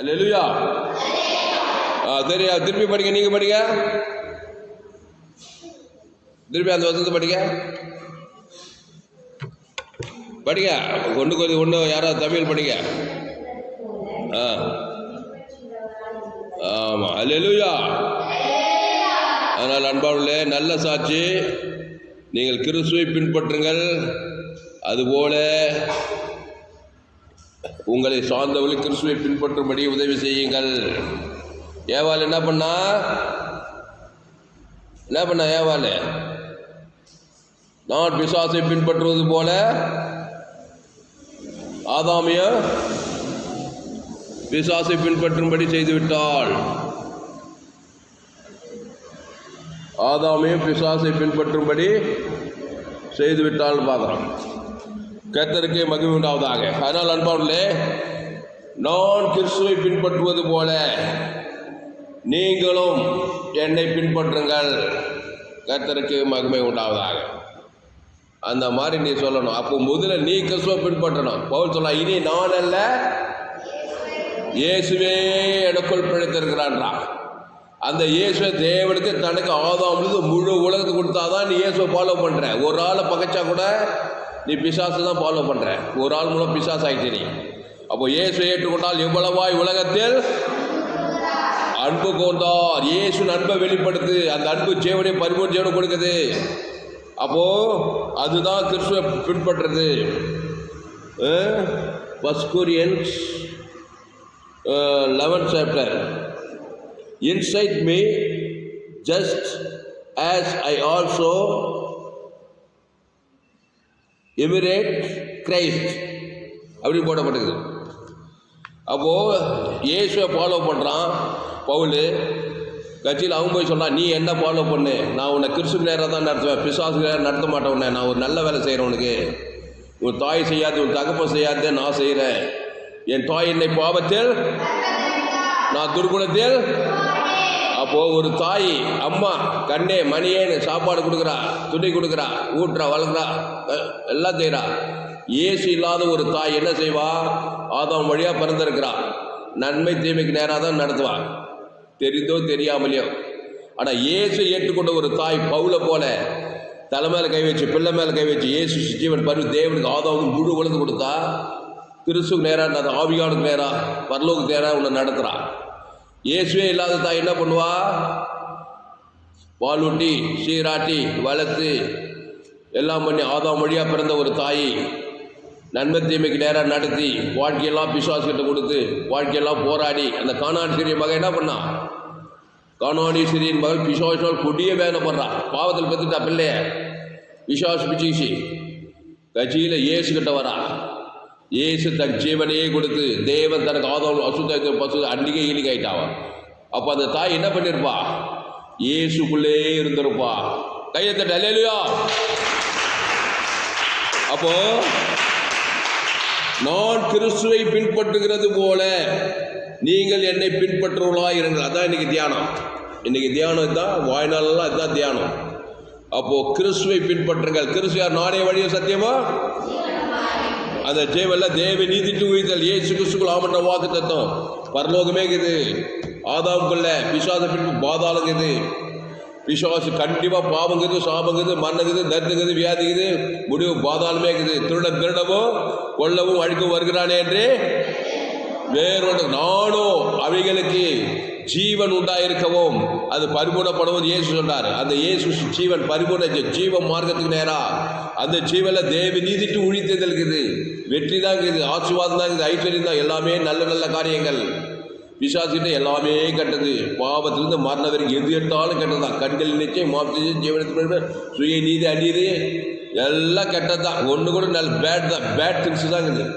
அல்லேலூயா. தெரியா? திருப்பி படிங்க, நீங்க படிங்க, திருப்பி அந்த வசனத்தை படிங்க, படிங்க. ஒன்று யாராவது தமிழ் படிங்க. ஆமாம், அல்லேலூயா. அதனால் அன்பானவர்களே, நல்ல சாட்சி, நீங்கள் கிறிஸ்துவை பின்பற்றுங்கள், அதுபோல உங்களை சார்ந்தவர்கள் கிறிஸ்துவை பின்பற்றும்படி உதவி செய்யுங்கள். ஏவாள் என்ன பண்ணா? ஏவாள் நான் பிசாசை பின்பற்றுவது போல ஆதாமிய பிசாசை பின்பற்றும்படி செய்துவிட்டாள். ஆதாமியும் பிசாசை பின்பற்றும்படி செய்துவிட்டால் பார்க்கிறோம். கர்த்தருக்கு மகிமை உண்டாவதாக. அதனால் அன்பானவர்களே, நான் கிறிஸ்துவை பின்பற்றுவது போல நீங்களும் என்னை பின்பற்றுங்கள், கர்த்தருக்கு மகிமை உண்டாவதாக. அந்த மாதிரி நீ சொல்லணும். அப்போ முதல்ல நீ கிறிஸ்துவை பின்பற்றணும். பவுல் சொல்ல, இனி நான் அல்ல, இயேசுவே எனக்குள் பிழைத்திருக்கிறான்றா. அந்த இயேசுவை தேவனுக்கு தனக்கு ஆதாமிலிருந்து முழு உலகத்துக்கு கொடுத்தாதான் நீ இயேசுவை ஃபாலோ பண்ற. ஒரு ஆளை பகைச்சா கூட நீ பிசாசு தான் ஃபாலோ பண்ற. ஒரு ஆள் மூலம் பிசாசு ஆகிட்டு நீ. அப்போ இயேசுவை ஏற்றுக்கொண்டால் எவ்வளவாய் உலகத்தில் அன்பு கொண்டார். இயேசு அன்பை வெளிப்படுத்து. அந்த அன்பு ஜீவனை பரிபூர்ண ஜீவனை கொடுக்குது. அப்போ அதுதான் கிறிஸ்துவை பின்பற்றுறது. 1 Corinthians 11th chapter. Incite me just as I also imitate Christ அப்படி போடப்பட்டது. அப்போ இயேசுவை ஃபாலோ பண்றான் பவுல். கட்சியில் அவன் போய் சொன்னான், நீ என்ன ஃபாலோ பண்ணு, நான் உன்னை கிறிஸ்துவ நேராக தான் நடத்துவேன், பிசாசு நேரம் நடத்த மாட்டேன். உன்னை நான் ஒரு நல்ல வேலை செய்கிறேன். உனக்கு உன் தாய் செய்யாது, உன் தகப்பன் செய்யாத நான் செய்கிறேன். என் தாய் என்னை பாவத்தில், நான் துர்குணத்தில். அப்போ ஒரு தாய், அம்மா கண்ணே மணியேன்னு சாப்பாடு கொடுக்குறா, துணி கொடுக்குறா, ஊட்டுறா, வளர்க்குறா, எல்லாம் செய்கிறா. இயேசு இல்லாத ஒரு தாய் என்ன செய்வா? ஆதாம் வழியாக பிறந்திருக்கிறா. நன்மை தீமைக்கு நேராக தான் நடத்துவாள், தெரிந்தோ தெரியாமலையோ. ஆனால் இயேசு ஏற்றுக்கொண்ட ஒரு தாய் பவுலை போல தலை மேலே கை வச்சு, பிள்ளை மேலே கை வச்சு, இயேசு ஜீவன் பருவ தேவனுக்கு ஆதாவுக்கு முழு உலகத்து கொடுத்தா, கிறிஸ்துக்கு நேராக, அந்த ஆவியானுக்கு நேராக, பரலோகத்துக்கு நேராக உன்னை நடத்துகிறான். இயேசுவே இல்லாத தாய் என்ன பண்ணுவா? பாலூட்டி சீராட்டி வளர்த்து எல்லாம் பண்ணி ஆதாம் வழியாக பிறந்த ஒரு தாய் நன்மை தீமைக்கு நேராக நடத்தி வாழ்க்கையெல்லாம் பிசாசுகிட்ட கொடுத்து வாழ்க்கையெல்லாம் போராடி அந்த கானான் சிறிய மகன் என்ன பண்ணா? கானானி சிறியின் மகள் பிசாசால் கொடிய வேதனைப்படுறா. பாவத்தில் பெற்றுட்டா பிள்ளைய, பிசாசு பிச்சிச்சு. கட்சியில் இயேசு கிட்ட வரா. இயேசு தன் ஜீவனையே கொடுத்து தேவன் தனக்கு ஆதாம் அசுத்த பசு அன்றைக்கே ஈலிக் ஆயிட்டாவா. அப்போ அந்த தாய் என்ன பண்ணியிருப்பா? இயேசுக்குள்ளே இருந்திருப்பா. கையை தட்ட அல்லேலூயா. அப்போ நான் கிறிஸ்துவை பின்பற்றுகிறது போல நீங்கள் என்னை பின்பற்றுவர்களாக இருங்கள். அதான் இன்னைக்கு தியானம். இன்னைக்கு தியானம் தான், வாழ்நாளெல்லாம் அதுதான் தியானம். அப்போ கிறிஸ்துவை பின்பற்றுங்கள். கிறிஸ்து யார்? நானே வழியும் சத்தியமா அந்த ஜீவல்ல தேவ நீதிட்டு உயிர்த்தல். இயேசு கிறிஸ்துக்குள் ஆமன்ற வாக்கு தத்துவம். பரலோகமே இருக்குது, ஆதாமுக்குள்ள பிசாச பின்பு பாதாளங்குது. பிசாசு கண்டிப்பாக பாவங்குது, சாபங்குது, மரணங்குது, தர்த்துங்குது, வியாதிக்குது, முடிவு பாதாளமே இருக்குது. திருடவும் கொல்லவும் அழிக்கவும் வருகிறானே என்று வேறொன்று நானும் அவைகளுக்கு ஜீவன் உண்டாயிருக்கவும் அது பரிபூர்ணப்படவும் இயேசு சொன்னார். அந்த இயேசு ஜீவன் பரிபூர்ண ஜீவ மார்க்கத்துக்கு நேரா அந்த ஜீவனில் தேவ நீதிட்டு உழித்தது இருக்குது. வெற்றி தான் இருக்குது, ஆசீர்வாதம் தான் இருக்குது, ஐஸ்வர்யம் தான், எல்லாமே நல்ல நல்ல காரியங்கள். பிசாசிட்ட எல்லாமே கெட்டது. பாவத்திலிருந்து மரணம் வரைக்கும் எது எடுத்தாலும் கெட்டதுதான். கண்கள் நிச்சயம், மாம்சம், ஜீவனத்துக்கு சுய நீதி, அநீதி எல்லாம் கெட்டது தான். ஒன்று கூட நல்ல பேட் தான், பேட் திங்ஸ் தான் இருக்குது.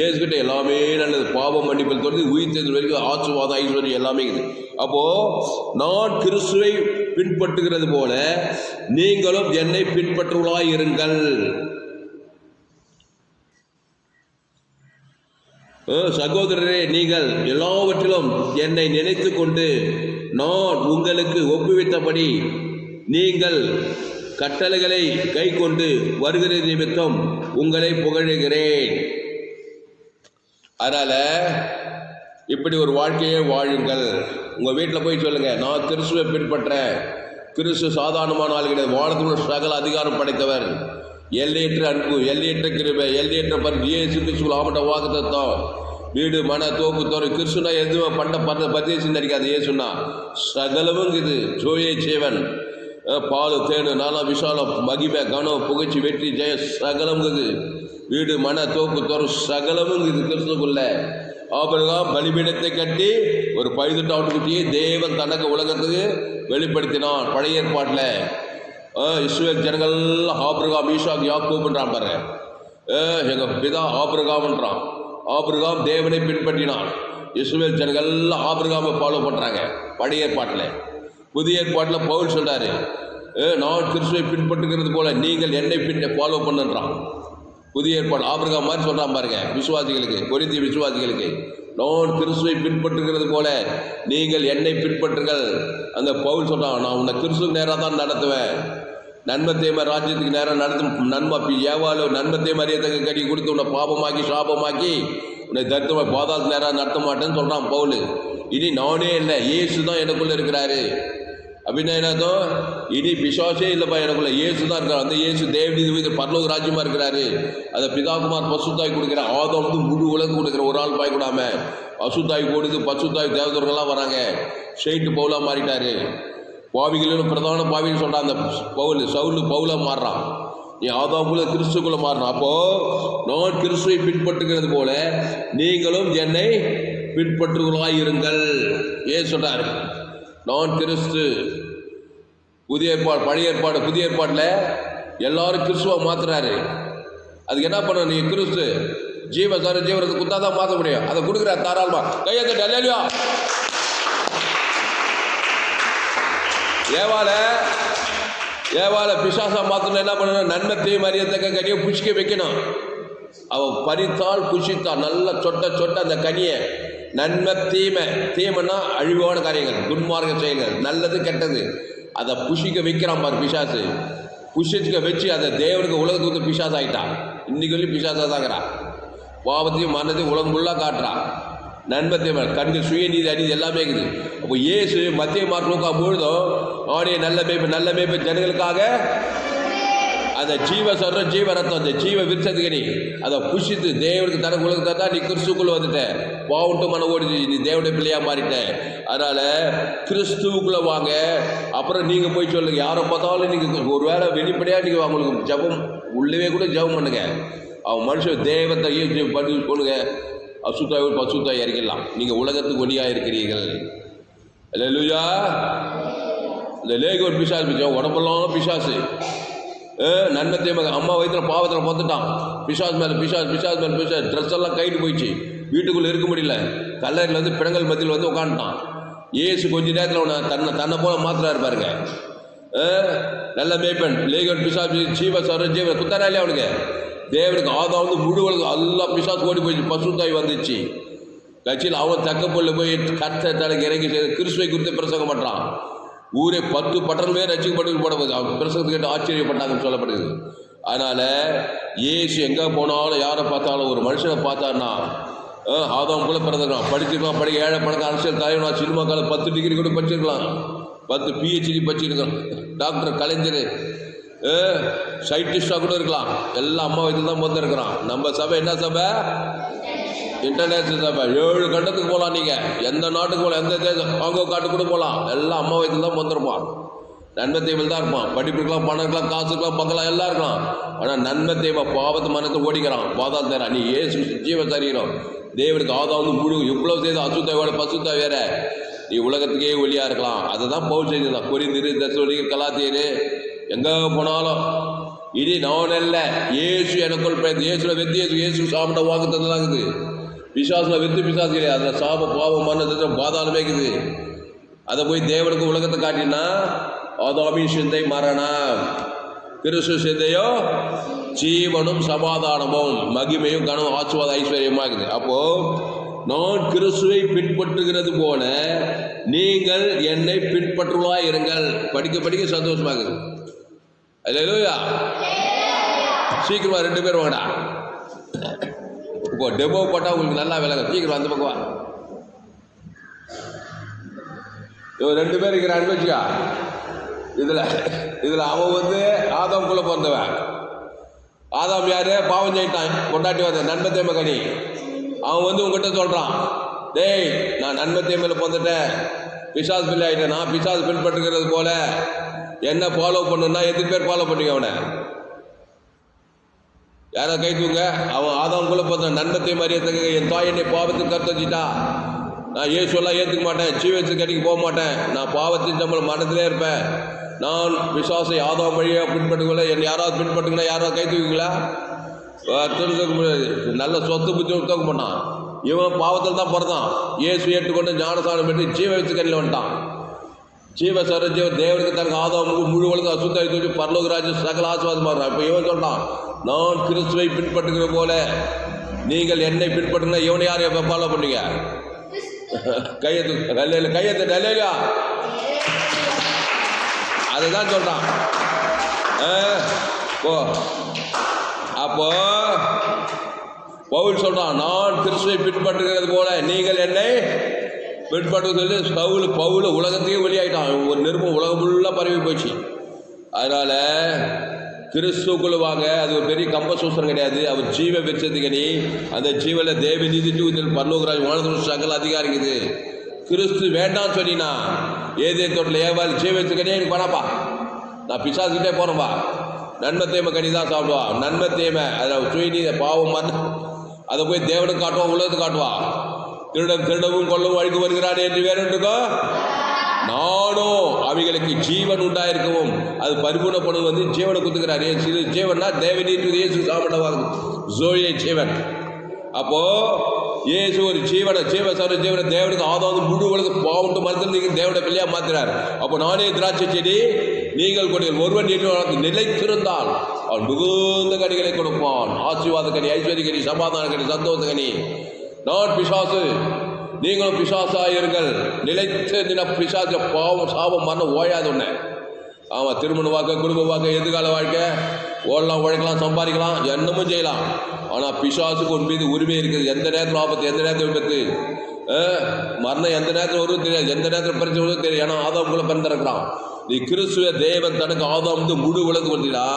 ஏசுகிட்ட எல்லாமே நல்லது. பாவம் மன்னிப்பில் தொடர்ந்து உயிர்த்தது வரைக்கும் ஆசீர்வாதம், ஐஸ்வர்யம் எல்லாமே இருக்குது. அப்போது நான் கிறிஸ்துவை பின்பற்றுகிறது போல நீங்களும் என்னை பின்பற்றுவர்களாய் இருங்கள். சகோதரரே, நீங்கள் எல்லாவற்றிலும் என்னை நினைத்து கொண்டு நான் உங்களுக்கு ஒப்புவித்தபடி நீங்கள் கட்டளைகளை கை கொண்டு வருகிற நிமித்தம் உங்களை புகழுகிறேன். அதனால இப்படி ஒரு வாழ்க்கையை வாழுங்கள். உங்கள் வீட்டில் போய் சொல்லுங்கள், நான் கிறிஸ்துவை பின்பற்றேன். கிறிஸ்து சாதாரணமான ஆள் கிடையாது. வானத்துள்ள சகல அதிகாரம் படைத்தவர், எல்லையற்ற அன்பு, எல்லையற்ற கிருபை, எல்லையற்ற பரிசு, இயேசு கிறிஸ்துவில் ஆமட்ட வாக்குத்தத்தம், வீடு மன தோப்பு தோறு. கிறிஸ்துனா எதுவும் பண்ண பரிதேசம் நடிக்காது. ஏசுனா சகலமும் இது. ஜோயே சேவன், பாலு தேனு நானா விசாலம், மகிமை கனம் புகழ்ச்சி வெற்றி ஜெய சகலம் இது. வீடு மன தோப்பு தோறு சகலமும் இது கிறிஸ்துக்குள்ள. ஆபிரகாம் பலிபீடத்தை கட்டி ஒரு பழுதுட்ட ஆட்டுக்குட்டியை தேவன் தனக்கு உலகத்துக்கு வெளிப்படுத்தினான். பழைய ஏற்பாட்டில் இஸ்ரவேல் ஜனங்கள் ஆபிரகாம் ஈசாக் யாக்கோபுன்றான் பாருங்க. எங்கள் பிதா ஆபிரகாம்ன்றான். ஆபிரகாம் தேவனை பின்பற்றினான். இஸ்ரவேல் ஜனங்கள் ஆபிரகாமை ஃபாலோ பண்ணுறாங்க பழைய ஏற்பாட்டில். புதிய ஏற்பாட்டில் பவுல் சொல்றாரு, நான் கிறிஸ்துவை பின்பற்றுகிறது போல நீங்கள் என்னை ஃபாலோ பண்ணுன்றான். புதிய ஏற்பாடு ஆபிரகாம் மாதிரி சொல்கிறான் பாருங்க விசுவாசிகளுக்கு, கொரிந்திய விசுவாசிகளுக்கு. நான் கிறிஸ்துவை பின்பற்றுகிறது போல நீங்கள் என்னை பின்பற்றுங்கள். அந்த பவுல் சொல்கிறான், நான் உன்னை கிறிஸ்துக்கு நேராக தான் நடத்துவேன். நன்மத்தேம ராஜ்யத்துக்கு நேரம் நடத்தும். நன்மப்பி ஏவாலோ நன்மத்தேம அறியத்தக்க கடி கொடுத்து உன்னை பாபமாக்கி சாபமாக்கி உன்னை தருத்தமாக பாதாளத்துக்கு நேராக நடத்த மாட்டேன்னு சொல்கிறான் பவுல். இனி நானே இல்லை, இயேசு தான் எனக்குள்ளே இருக்கிறாரு. அப்படின்னா என்னதோ, இனி பிசாசே இல்லைப்பா எனக்குள்ள, இயேசு தான் இருக்கார். அந்த இயேசு தேவடி பரலோக ராஜ்யமாக இருக்கிறாரு. அதை பிதாகுமார் பசுத்தாய் கொடுக்குற. ஆதம் வந்து முழு உலகம் கொடுக்குற, ஒரு ஆள் பாய் கூடாம பசுத்தாய் கொடுத்து பசுத்தாய் தேவதூர்கள்லாம் வராங்க. ஷெயிட்டு பவுலாக மாறிட்டாரு. பாவிகளும் பிரதான பாவின்னு சொல்கிறான் அந்த பவுல். சவுல் பவுலாக மாறுறான். நீ ஆதாமுக்குள்ள கிறிஸ்துக்குள்ள மாறணும். அப்போ நான் கிறிஸ்துவை பின்பற்றுகிறது போல நீங்களும் என்னை பின்பற்றுவர்களாயிருங்கள். ஏன் சொல்றாரு? நான் கிறிஸ்து. புதிய ஏற்பாடு பழைய ஏற்பாடு புதிய ஏற்பாட்டில் எல்லாரும் கிறிஸ்துவ மாத்துறாரு. அதுக்கு என்ன பண்ண, நீ கிறிஸ்து ஜீவ சார ஜீவனத்தை குத்தாதான் மாற்ற முடியும். அதை கொடுக்குற தாராளமா கையத்தை டல்லையா. ஏவால பிசாசா மாத்தணும். என்ன பண்ணணும்? நன்மத்தையும் அறியத்தக்க கனியை புஷிக்க வைக்கணும். அவன் பறித்தால் புஷித்தான் நல்லா சொட்ட சொட்ட அந்த கனியை. நன்மை தீமை, தீமைன்னா அழிவான காரியங்கள், துன்மார்க்க செயல்கள், நல்லது கெட்டது, அதை புஷிக்க வைக்கிறான் பாரு பிசாசு. புஷிக்க வச்சு அதை தேவனுக்கு உலகத்துக்கு வந்து பிசாசு ஆகிட்டான். இன்னைக்கு சொல்லி பிசாசா தாங்கிறான். பாவத்தையும் மனதையும் உலகம் ஃபுல்லாக காட்டுறான். நன்மை தீமை, கண்டு சுயநீதி அநீதி எல்லாமே இருக்குது. அப்போ இயேசு மத்திய மார்க்க பொழுதும் ஆடைய நல்ல மேய்ப்பு ஜனங்களுக்காக அந்த ஜீவ சொல்ற ஜீவ ரத்தம், அந்த ஜீவ விருச்சத்துக்கு நீ அதை புஷித்து தேவனுக்கு தனக்கு உலகத்தை தான் நீ கிறிஸ்துக்குள்ள வந்துட்ட. பாவட்டு மன ஓடிச்சு, நீ தேவனுடைய பிள்ளையா மாறிட்ட. அதனால கிறிஸ்துவுக்குள்ள வாங்க. அப்புறம் நீங்க போய் சொல்லுங்க, யாரை பார்த்தாலும் நீங்க ஒரு வேளை வெளிப்படையா நீங்க அவங்களுக்கு ஜபம் உள்ளவே கூட ஜபம் பண்ணுங்க. அவன் மனுஷன் தேவத்தை பண்ணி சொல்லுங்க. அசுத்தாய் பசுத்தாய் இறங்கிடலாம். நீங்க உலகத்துக்கு ஒளியா இருக்கிறீர்கள். அல்லேலூயா. இந்த லேகோர் பிசாசு உடம்பெல்லாம் பிசாசு. நன்மை தேவை அம்மா வயிற்றுல பாவத்தில் பார்த்துட்டான். பிசாஸ் மேலே பிசாஸ் ட்ரெஸ் எல்லாம் கைட்டு போயிடுச்சு. வீட்டுக்குள்ளே இருக்க முடியல. கல்லறையில் வந்து பிணங்கள் மத்தியில் வந்து உட்காந்துட்டான். ஏசு கொஞ்ச நேரத்தில் அவனை தன்னை போல மாத்திராரு பாருங்க. நல்ல மேய்ப்பன் லேகோர் பிசாஸ் ஜீவ சர ஜீவ குத்தாரா இல்லையா அவனுக்கு? தேவனுக்கு ஆதாவது முழு எல்லாம் பிசாஸ் ஓடி போயிடுச்சு. பசுத்தாய் வந்துச்சு. கட்சியில் அவன் தக்க பொருள் போய் கத்த தலைக்கு இறங்கி கிறிஸ்துவை குறித்து பிரசங்கம் பண்ணுறான். ஊரே 10 பட்டணமே ரசிக்கப்பட்டு போடுவது. அவன் பிரசங்கத்தை கேட்டு ஆச்சரியப்பட்டாங்கன்னு சொல்லப்படுது. அதனால இயேசு எங்கே போனாலும் யாரை பார்த்தாலும் ஒரு மனுஷனை பார்த்தாருன்னா ஆதாம் கூட பிறந்திருக்கலாம், படிச்சிருக்கலாம், ஏழை பணக்கார அரசியல் தலைவனா, சினிமா காலம் 10 டிகிரி கூட படிச்சிருக்கலாம், 10 PhD படிச்சிருக்கலாம், டாக்டர், கலைஞர், சயின்டிஸ்டாக கூட இருக்கலாம். எல்லாம் அம்மா வயதில் தான் பிறந்திருக்கிறான். நம்ம சபை என்ன சபை? இன்டர்நேஷனல் சபை. 7 கண்டத்துக்கு போகலாம். நீங்கள் எந்த நாட்டுக்கு போகலாம், எந்த தேசம் காங்கோ காட்டுக்கு கூட போகலாம். எல்லாம் அம்மா வயதில் தான் பிறந்திருப்பான். நன்மை தேவையில் தான் இருப்பான். படிப்புக்கலாம், பணம் இருக்கலாம், காசு இருக்கலாம், பங்கலாம் எல்லாம் இருக்கலாம். ஆனால் நன்மை தேவை பாவத்து மனத்தை ஓடிக்கிறான். பாதாள தேரா நீ ஏசு ஜீவ சரீரம். தேவனுக்கு ஆதாவது முழு இவ்வளோ செய்து அசுத்தாயோட பசுத்தா வேற. நீ உலகத்துக்கே ஒளியாக இருக்கலாம். அதை தான் பவுல் செஞ்சுதான். கொரிந்தியரு, தெசலோனிக்கர், கலாத்தியரு, எங்கே போனாலும் இனி நான் அல்ல, இயேசு எனக்குள் பிறந்து. இயேசுல வெத்தி இயேசு சாப்பிட்ட வாக்கு தந்துதாங்குது. பிசாசுல வெத்து பிசாசு கிடையாது. அதில் சாப பாவம் மரணத்தை பாதாளமே இருக்குது. அதை போய் தேவனுக்கு உலகத்தை காட்டினா ஆதாமின் சிந்தை மரணம், கிறிஸ்து சிந்தையோ ஜீவனும் சமாதானமும் மகிமையும் கனவும் ஆசுவாத ஐஸ்வர்யமாகுது. அப்போ நான் கிறிஸ்துவை பின்பற்றுகிறது போல நீங்கள் என்னை பின்பற்றுவா இருங்கள். படிக்க படிக்க சந்தோஷமாகுது. அல்லேலூயா. சீக்கிரமா 2 பேர் வாங்கடா. இப்போ டெமோ போட்டால் உங்களுக்கு நல்லா விளங்கும். சீக்கிரம் அந்த பக்கம் வா. இவன் 2 பேர் இருக்கிறான்னு வச்சுக்கா. இதுல அவன் வந்து ஆதாம்குள்ள பிறந்தவன். ஆதாம் யாரு? பாவம் செய்யிட்டான், கொண்டாட்டி வந்த நன்மை தீமை கனி. அவன் வந்து உங்ககிட்ட சொல்றான், டேய் நான் நன்மை தீமையில பிறந்துட்டேன், பிசாசு பிள்ளை ஆயிட்டேன், நான் பிசாசு பின்பற்றுகிறது போல என்ன ஃபாலோ பண்ணுன்னா எத்தனை பேர் ஃபாலோ பண்ணுங்க அவனை? யாரா கை தூங்க. அவன் ஆதாம்குள்ள பிறந்த நன்மை தீமை அறியத்துக்கு என் தாய் என்னை பாவத்துக்கு கருத்து வச்சுட்டா, நான் இயேசுவெல்லாம் ஏற்றுக்க மாட்டேன், ஜீவத்து கடிக்கு போக மாட்டேன், நான் பாவத்தின் சம்பளம் மரணத்திலே இருப்பேன், நான் விசுவாசை ஆதாம் வழியாக பின்பற்றுங்கள. என்னை யாராவது பின்பற்றுங்களா? யாராவது கை தூக்கிங்களா? நல்ல சொத்து புத்தி தூக்க மாட்டான். இவன் பாவத்தில் தான் பிறந்தான். இயேசு ஏற்றுக்கொண்டு ஞானஸ்நானம் பெற்று ஜீவ வச்சு கல்லில் வந்துட்டான். ஜீவ சரஜீவ தேவனுக்கு தனக்கு ஆதாமுக்கு முழு உலக அசுத்தாய் தூக்கி பரலோக ராஜ்யம் சகல ஆசீர்வாதம் மாறுறான். இப்போ இவன் சொல்றான், நான் கிறிஸ்துவை பின்பற்றுகிற போல நீங்கள் என்னை பின்பற்றுங்க. இவனை யாரையும் ஃபாலோ பண்ணீங்க? கையெழுத்து டலையா அதுதான் சொல்றான். அப்போ பவுல் சொல்றான், நான் கிறிஸ்துவை பின்பற்றுகிறது போல நீங்கள் என்னை பின்பற்றுவது. பவுல் உலகத்தையே வெளியாயிட்டான். ஒரு நெருப்பு உலகம் ஃபுல்லாக பரவி போச்சு. அதனால கிறிஸ்துக்குள்ள வாங்க. அது ஒரு பெரிய கம்பசூசனம் கிடையாது. அவர் ஜீவ விருட்சத்துக்கனி. அந்த ஜீவல தேவ நீதி பரலோகராஜ் வானதூர் சகல அதிகாரம் இருக்குது. கிறிஸ்து வேண்டாம் சொன்னா ஏதே தோட்டில் ஏவாள் ஜீவ விருட்சத்துக்கனே எனக்கு வேணாப்பா, நான் பிசாசுக்கிட்டே போறேன்பா, நன்மை தீமை கனி தான் சாப்பிடுவா. நன்மை தீமை அதில் சுயநீ பாவம் அதை போய் தேவனுக்கு காட்டுவான், உலகத்துக்கு காட்டுவான். திருடவும் கொல்லவும் அழிக்கு வருகிறான் என்று வேறுக்கோ, நானும் அவைகளுக்கு ஜீவன் உண்டாயிருக்கவும் அது பரிபூர்ணப்படும் வந்து ஜீவனை குத்துக்கிறார். ஜீவன்னா தேவநீதி இயேசு சாமண்டவாங்க ஜோயே ஜீவன். அப்போ இயேசு ஒரு ஜீவனை ஜீவனை தேவனுக்கு ஆதாவது முழு உலக பாவண்டு மரத்தில் நீங்கள் தேவனை பிள்ளையா மாத்தினார். அப்போ நானே திராட்சை செடி, நீங்கள் கொண்டு ஒருவன் நிலைத்திருந்தால் அவன் மிகுந்த கனிகளை கொடுப்பான். ஆசீர்வாத கனி, ஐஸ்வர்ய கனி, சமாதான கனி, சந்தோஷ கனி. நான் பிசாசு, நீங்களும் பிசாசாயிருங்கள். நிலைத்து நில பிசாச பாவம் சாபம் மரணம் ஓயாது ஒன்று. ஆமாம், திருமண வாழ்க்கை, குடும்ப வாழ்க்கை, எதிர்கால வாழ்க்கை ஓடலாம், உழைக்கலாம், சம்பாதிக்கலாம், என்னமும் செய்யலாம். ஆனால் பிசாசுக்கு உன் மீது உரிமை இருக்குது. எந்த நேரத்தில் ஆபத்து, எந்த நேரத்தில் விபத்து, மரணம் எந்த நேரத்தில் வருவது தெரியாது, எந்த நேரத்தில் பிரச்சனை வருவது தெரியாது. ஏன்னா ஆதாம் கூட பிறந்திருக்கிறான். நீ கிறிஸ்துவ தேவன் தனக்கு ஆதாம் வந்து முழு உலகம் கொண்டா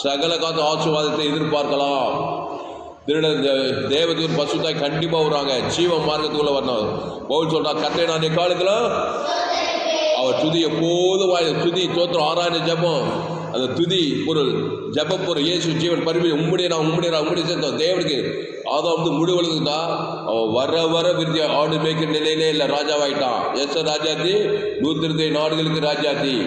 சகல காத்து ஆசீர்வாதத்தை எதிர்பார்க்கலாம். தேவதூர் பசுத்தாய் கண்டிப்பாக வருவாங்க. ஜீவ மார்க்கத்துக்குள்ள வரணும். பவுல் சொல்றான், கர்த்தரை நான் எக்காலத்தில் அவர் துதி எப்போதும் துதி தோத்திரம் 6,000 ஜபம். அந்த துதி பொருள் ஜப பொருள் இயேசு ஜீவன் பரிமை உம்முடைய சேர்த்தோம். தேவனுக்கு ஆதாம் வந்து முழு உலகம் தான். அவன் வர விருத்தி ஆடு மேய்க்கிற நிலையிலே இல்லை, ராஜாவாயிட்டான். ராஜாத்தி 120 நாடுகளுக்கு ராஜாத்தி.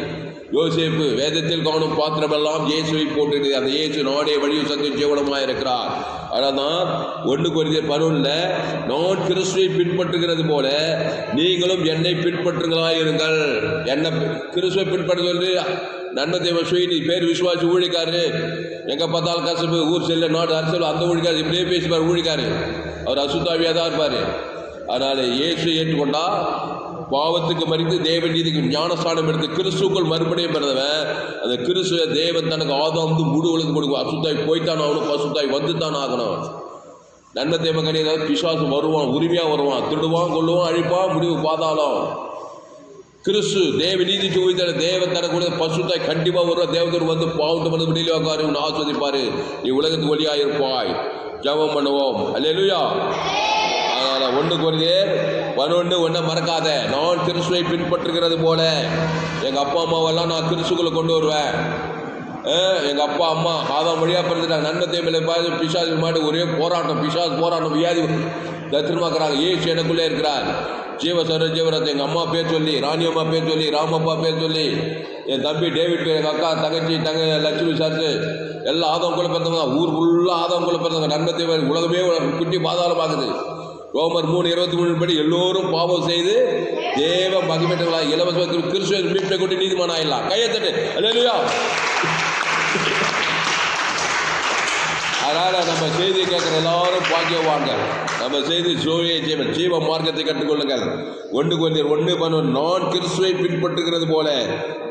யோசேப்பு வேதத்தில் காணும் பாத்திரமெல்லாம் இயேசுவை போட்டு அந்த இயேசு நாடே வழியும் சத்தியம் ஜீவனமாக இருக்கிறார். ஆனால் தான் 1 கொரிந்தியர் 11 நான் கிறிஸ்துவை பின்பற்றுகிறது போல நீங்களும் என்னை பின்பற்றுங்களாயிருங்கள். என்ன கிறிஸ்துவை பின்பற்றுகிறது? நன்மை தேவ சுயி பேர் விசுவாசி ஊழிக்காரு, எங்கே பார்த்தாலும் கசப்பு, ஊர் செல்ல நாடு அரசியல் அந்த ஊழிக்காரு இப்படியே பேசிப்பார். ஊழிக்காரு அவர் அசுத்தாவியாக தான் இருப்பார். அதனால் இயேசு ஏற்றுக்கொண்டா பாவத்துக்கு மறித்து தேவ நீதிக்கு ஞானஸ்தானம் எடுத்து கிறிஸ்துக்குள் மறுபடியும் பிறந்தவன். அந்த கிறிஸ்துவ தேவன் தனக்கு ஆதாம் வந்து முழு உலகம் கொடுக்கும். அசுத்தாய் போய்த்தான் ஆகணும், பசுத்தாய் வந்துத்தான் ஆகணும். நன்மை தேவ கனி பிசாசு வருவான், உரிமையாக வருவான், திருடுவான், கொள்ளுவான், அழிப்பான், முடிவு பாதாளம். கிறிஸ்து தேவ நீதி சுவித்த தேவன் தனக்கு பசுத்தாய் கண்டிப்பாக வருவான். தேவதூர் வந்து பாவத்து வந்து வெளியில் உட்காரு, உன்னை ஆஸ்வதிப்பாரு, நீ உலகத்துக்கு ஒளியாக இருப்பாய். ஜெபம் பண்ணுவோம். அல்லேலூயா. அதனால் 1 கொரிந்தியர் 11 மறக்காத. நான் கிறிஸ்துவை பின்பற்றுகிறது போல எங்கள் அப்பா அம்மாவெல்லாம் நான் கிறிஸ்துக்குள்ளே கொண்டு வருவேன். எங்கள் அப்பா அம்மா ஆதாம் வழியாக பிறந்துட்டாங்க. நன்மை தேவையில்லை பார்த்து பிசாசு மாட்டு ஒரே போராட்டம், பிசாசு போராட்டம், வியாதி தத்திரமாக்குறாங்க. ஏசு எனக்குள்ளே இருக்கிறார். ஜீவரத்தை எங்கள் அம்மா பேர் சொல்லி, ராணி அம்மா பேர் சொல்லி, ராமப்பா பேர் சொல்லி, என் தம்பி டேவிட் பேர், எங்கள் அக்கா தங்கச்சி லட்சுமி சார்ஜு எல்லாம் ஆதாம்குள்ளே பிறந்தவங்க. ஊர் ஃபுல்லாக ஆதாம்குள்ளே பிறந்தவங்க. நன்மை தேவை உலகமே குட்டி பாதாளமாகுது. ரோமர் 3:23 படி எல்லோரும் பாவம் செய்து தேவ மகிமையாக இலவசத்தில் கிறிஸ்துவை மீட்பை கொண்டு நீதிமான் ஆயிடலாம். கையத்தட்டு. அல்லேலூயா. அதனால நம்ம செய்தி கேட்கிற எல்லாரும் பாக்கியவான்கள். நம்ம செய்தி சோழியை ஜீவன் ஜீவ மார்க்கத்தை கற்றுக்கொள்ளுங்கள். 1 கொரிந்தியர் 1:11 நான் கிறிஸ்துவை பின்பற்றுகிறது போல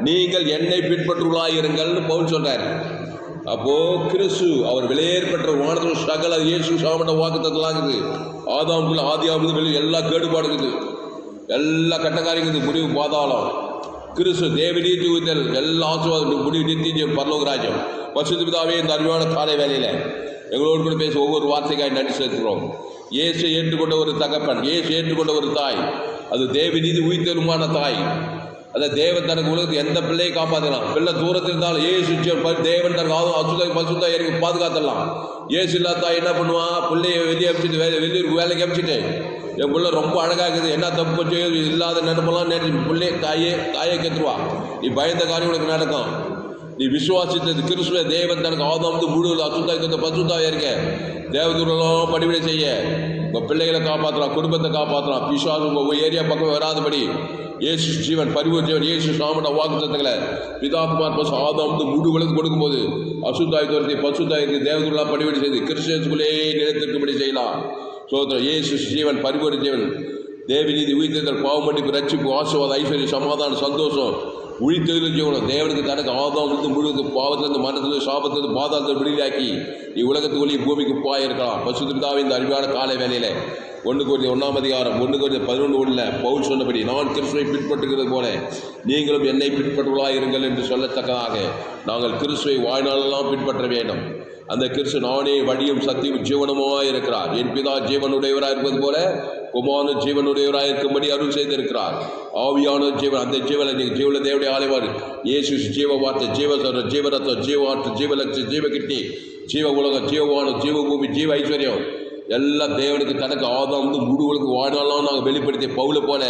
நீங்கள் என்னை பின்பற்றுள்ளாயிருங்கள்னு பவுல் சொல்றார். அப்போ கிறிஸ்து அவர் விலையேற் பெற்ற வானத்தில் சகல இயேசு சாமண்ட வாக்குத்தத்தலாங்குது. ஆதாமுக்குள்ள ஆதியாமுது வெளியே எல்லா கேடுபாடு இருக்குது. எல்லா கெட்ட காரியங்களுக்கு முடிவு பாதாளம். கிறிஸ்து தேவநீதி ஊத்தல் எல்லா ஆசீர்வாதம் முடிவு நித்திய பரலோக ராஜ்யம். பரிசுத்த பிதாவே, இந்த அருமையான காலை வேலையில் எங்களோடு கூட பேச ஒவ்வொரு வார்த்தைக்காய் நன்றி செலுத்துகிறோம். இயேசு ஏற்றுக்கொண்ட ஒரு தகப்பன், இயேசு ஏற்றுக்கொண்ட ஒரு தாய், அது தேவநீதி உயிர்த்தெழுமான தாய். அதை தேவன் தனக்கு உலகத்துக்கு எந்த பிள்ளையை காப்பாற்றலாம். பிள்ளை தூரத்தில் இருந்தாலும் ஏசு தேவன் தனக்கு அசுத்தாய் பசுத்தாய் இறங்கி பாதுகாத்தலாம். ஏசு இல்லாத தாய் என்ன பண்ணுவான்? பிள்ளையை வெளியே அமிச்சிட்டு வெளியூருக்கு வேலைக்கு அமிச்சிட்டு, என் பிள்ளை ரொம்ப அழகாக இருக்குது, என்ன தப்பு செய்ய இல்லாத நினைப்பெல்லாம் நேற்று பிள்ளையை தாயை கெத்துருவா. நீ பயந்த காரியம் உனக்கு நடக்கும். நீ விசுவாசித்தது கிறிஸ்துவ தேவன் தனக்கு ஆதாம் முழு அசுத்தாய் பசுத்தாய் இருக்க தேவதூரெல்லாம் படிவிடை செய்ய உங்கள் பிள்ளைகளை காப்பாற்றலாம், குடும்பத்தை காப்பாற்றலாம். விசுவாசம் உங்கள் ஏரியா பக்கம் வராதபடி இயேசு ஜீவன் பரிவு ஜீவன் இயேசு சாமட வாக்குத்தத்தங்களை பிதாகுமார் பசு ஆதாம் முழு உலகம் கொடுக்கும்போது அசுத்தாய் துரத்தி பசுத்தாய்க்கு தேவதூரெல்லாம் படிவிடை செய்து கிறிஸ்டியன்ஸ்குள்ளே நிலைத்திருக்கும்படி செய்யலாம். சோதரம் இயேசு ஜீவன் பரிவு ஜீவன் தேவநீதி உயிர்த்தல் பாவ மன்னிப்பு ரட்சிப்பு ஆசீர்வாதம் ஐஸ்வர்யம் சமாதானம் சந்தோஷம் உயிர்த்தெழுதல் ஜீவனம் தேவனுக்கு தனக்கு ஆதாம் முழுவதும் பாவத்திலிருந்து மரணத்திலிருந்து சாபத்திலிருந்து பாதாளத்தில் விடுதலையாக்கி நீ உலகத்து ஒளி பூமிக்கு பாயிருக்கலாம். பரிசுத்த பிதாவே, இந்த அறிவான காலை வேலையில் 1 Corinthians 1:11 பவுல் சொன்னபடி நான் கிறிஸ்துவை பின்பற்றுகிறது போல நீங்களும் என்னை பின்பற்றுவதாக இருங்கள் என்று சொல்லத்தக்கதாக நாங்கள் கிறிஸ்துவை வாழ்நாளெல்லாம் பின்பற்ற வேண்டும். அந்த கிறிஸ்து நானே வழியும் சத்தியும் ஜீவனமாக இருக்கிறார். என் பிதா ஜீவனுடையவராக இருப்பது போல குமாரனு ஜீவனுடையவராக இருக்கும்படி அருள் செய்திருக்கிறார். ஆவியான ஜீவன், அந்த ஜீவனை நீங்கள் ஜீவன தேவடைய ஆலைவார் இயேசு ஜீவ வார்த்தை ஜீவ ஜீவரத்தம் ஜீவாற்று ஜீவலட்ச ஜீவ கிட்னி ஜீவ உலகம் ஜீவவானம் ஜீவபூமி ஜீவ ஐஸ்வர்யம் எல்லாம் தேவனுக்கு தனக்கு ஆதாம் முழுவதுக்கு வாழ்நாளாம் நாங்கள் வெளிப்படுத்திய பவுலை போல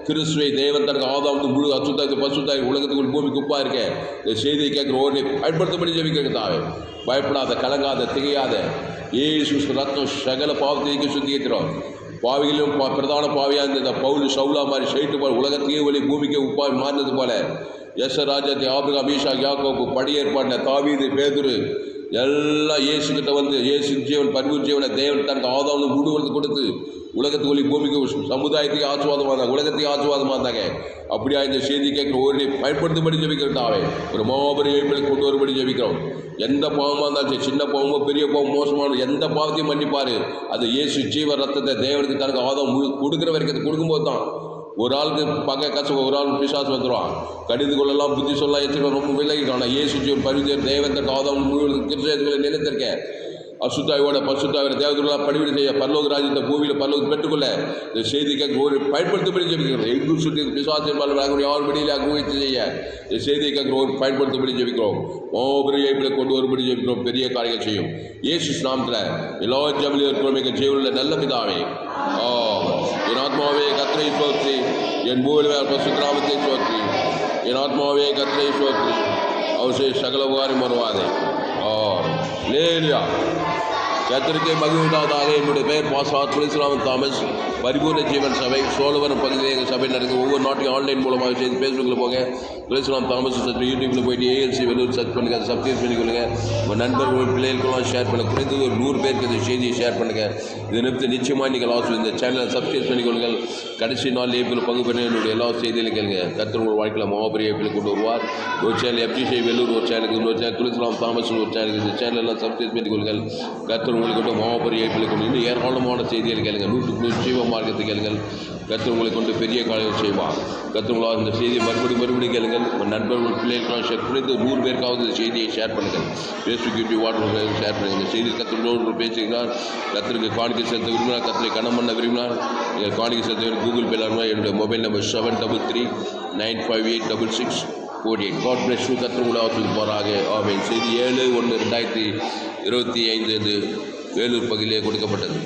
கிறிஸ்துவை தேவன் தனக்கு ஆதாம் முழு அசுத்தாய் பசுத்தாய் உலகத்துக்குள் பூமி குப்பா இருக்க இந்த செய்தியை கேட்குற ஓடனை பயன்படுத்தபடி ஜெபிக்க தாவே. பயப்படாத, கலங்காத, திகையாத. ஏசு ரத்தம் சகல பாவத்தைக்கு சுத்திக்கிறோம். பாவிகளும் பிரதான பாவியாக இருந்த பவுல் சவுலா மாதிரி ஷைட்டு போல உலகத்தையே ஒளி பூமிக்கே உப்பாய் மாறினது போல ராஜாத்தை ஆபிரகாம் ஈசாக் யாக்கோபு படி ஏற்பாட்டின தாவீது பேதுரு எல்லாம் இயேசு கிட்ட வந்து இயேசு ஜீவன் பரிவு ஜீவனை தேவன் தனக்கு ஆதாம் முழுவதுக்கு கொடுத்து உலகத்து ஒளி பூமிக்கு சமுதாயத்துக்கு ஆசீர்வாதமாக இருந்தாங்க, உலகத்துக்கு ஆசீர்வாதமாக இருந்தாங்க. அப்படியா இந்த செய்தி கேட்குற ஒரு பயன்படுத்தும்படி ஜெபிக்கிறதாவே ஒரு மாபெரும் எழுப்பில் கொண்டு வரும்படி ஜெபிக்கிறோம். எந்த பாவமாக இருந்தாலும் சரி, சின்ன பாவமோ பெரிய பாவம் மோசமான எந்த பாவத்தையும் மன்னிப்பார். அது இயேசு ஜீவ ரத்தத்தை தேவனுக்கு தனக்கு ஆதாம் கொடுக்குற வரைக்கும் கொடுக்கும்போது தான். ஒரு ஆளுக்கு பகை கசம், ஒரு ஆள் பிசாசு வந்துடுவான். கடிந்து கொள்ளலாம், புத்தி சொல்லலாம், எச்சரிக்கை ரொம்ப விலகிடும். ஆனால் இயேசு ஜீவன் பரிவு தேவன் தனக்கு ஆதாம் கிறிஸ்துவை நிலைத்திருக்கேன். அசுத்தாயோட பசுத்தாவிர தேவதூரெல்லாம் படிவிட செய்ய பரலோக ராஜ்யத்தை பூமியில் பரலோகம் பெற்றுக்கொள்ள இந்த செய்திக்காக ஒரு பயன்படுத்தபடி ஜெபிக்கிறோம். எங்கும் சுற்றி பிசாசின் யார் வெளியில் ஊழியத்தை செய்ய இந்த செய்திக்காக ஒரு பயன்படுத்தபடி ஜெபிக்கிறோம். மாபெரும் எழுப்பில் கொண்டு வரும்படி ஜெபிக்கிறோம். பெரிய காரியங்கள் செய்யும் இயேசு நாமத்தில் எல்லா ஜபலியும் இருக்கிறோம். எங்கள் ஜீவனில் நல்ல பிதாவே. என் ஆத்மாவே கர்த்தரை ஸ்தோத்திரி, என் பூமியில் பசுத்தராமத்தை ஸ்தோத்திரி. என் ஆத்மாவே கர்த்தரை ஸ்தோத்திரி, அவசே சகல உகாரம் வருவாதே. லேலியா கர்த்தருக்கு மகிமை உண்டாவதாக. என்னுடைய பெயர் பாஸ்டர் துளசிராமன் தாமஸ். பரிபூர்ண ஜீவன் சபை சோழவரம் பகுதியில் எங்கள் சபை நடக்குது. ஒவ்வொரு நாட்டையும் ஆன்லைன் மூலமாக செய்து ஃபேஸ்புக்கில் போங்க, துளசிராம் தாமஸ் சர்ச், யூடியூப்பில் போய்ட்டு ஏஎல்சி வெள்ளூர் சர்ச் பண்ணுங்கள், அதை சப்ஸ்கிரைப் பண்ணிக்கொள்ளுங்க. உங்கள் நண்பர்கள் பிள்ளைகளுக்கெல்லாம் ஷேர் பண்ணுங்கள். குறைந்தது ஒரு 100 பேருக்கு இந்த செய்தியை ஷேர் பண்ணுங்கள். இது நிறுத்தி நிச்சயமாக நீங்கள் இந்த சேனலை சப்ஸ்கிரைப் பண்ணிக்கொள்ளுங்கள். கடைசி நாள் ஏப்பில் பங்கு பண்ணி என்னுடைய எல்லா செய்தியிலும் கேளுங்க. கர்த்தர் உங்கள் வாழ்க்கையில் மாபெரிய ஏப்பில் கொண்டு வருவார். ஒரு சேனல் எஃப்டிசி வெள்ளூர் ஒரு சேனலுக்கு, இன்னொரு சேனல் துளசிராம் தாமஸ் ஒரு சேனலுக்கு. இந்த சேனலெல்லாம் சப்ஸ்கிரைப் பண்ணிக்கொள்ளுங்கள். கர்த்தர் உங்களுக்கு கொண்டு மாபெரிய ஏப்பில் கொண்டு இன்னும் ஏராளமான செய்திகள் கேளுங்க. 100 ஜீவ மார்க்கத்தை கேளுங்கள். கர்த்தர் உங்களை கொண்டு பெரிய காரியங்கள் செய்வார். கர்த்தர்களாக இந்த செய்தியை மறுபடியும் கேளுங்கள். உங்கள் நண்பர்கள் பிள்ளைகளுக்கெல்லாம் ஷேர் பண்ணி 100 பேருக்காவது இந்த செய்தியை ஷேர் பண்ணுங்கள். ஃபேஸ்புக், யூடியூப், வாட்ஸ்அப் ஷேர் பண்ணுங்கள். இந்த செய்தி கர்த்தரோடு பேசுகிறார். கர்த்தருக்கு காணிக்கை செலுத்த விரும்பினார், கர்த்தரை கனம் பண்ண விரும்பினார், நீங்கள் காணிக்கை செலுத்த கூகுள் பேல என்னுடைய mobile number 7339586648. God bless you. கர்த்தர் உங்களை ஆசிர்வதிப்பாராக. போகிறாங்க. செய்தி 7/1/2025 வேலூர் பகுதியிலே கொடுக்கப்பட்டது.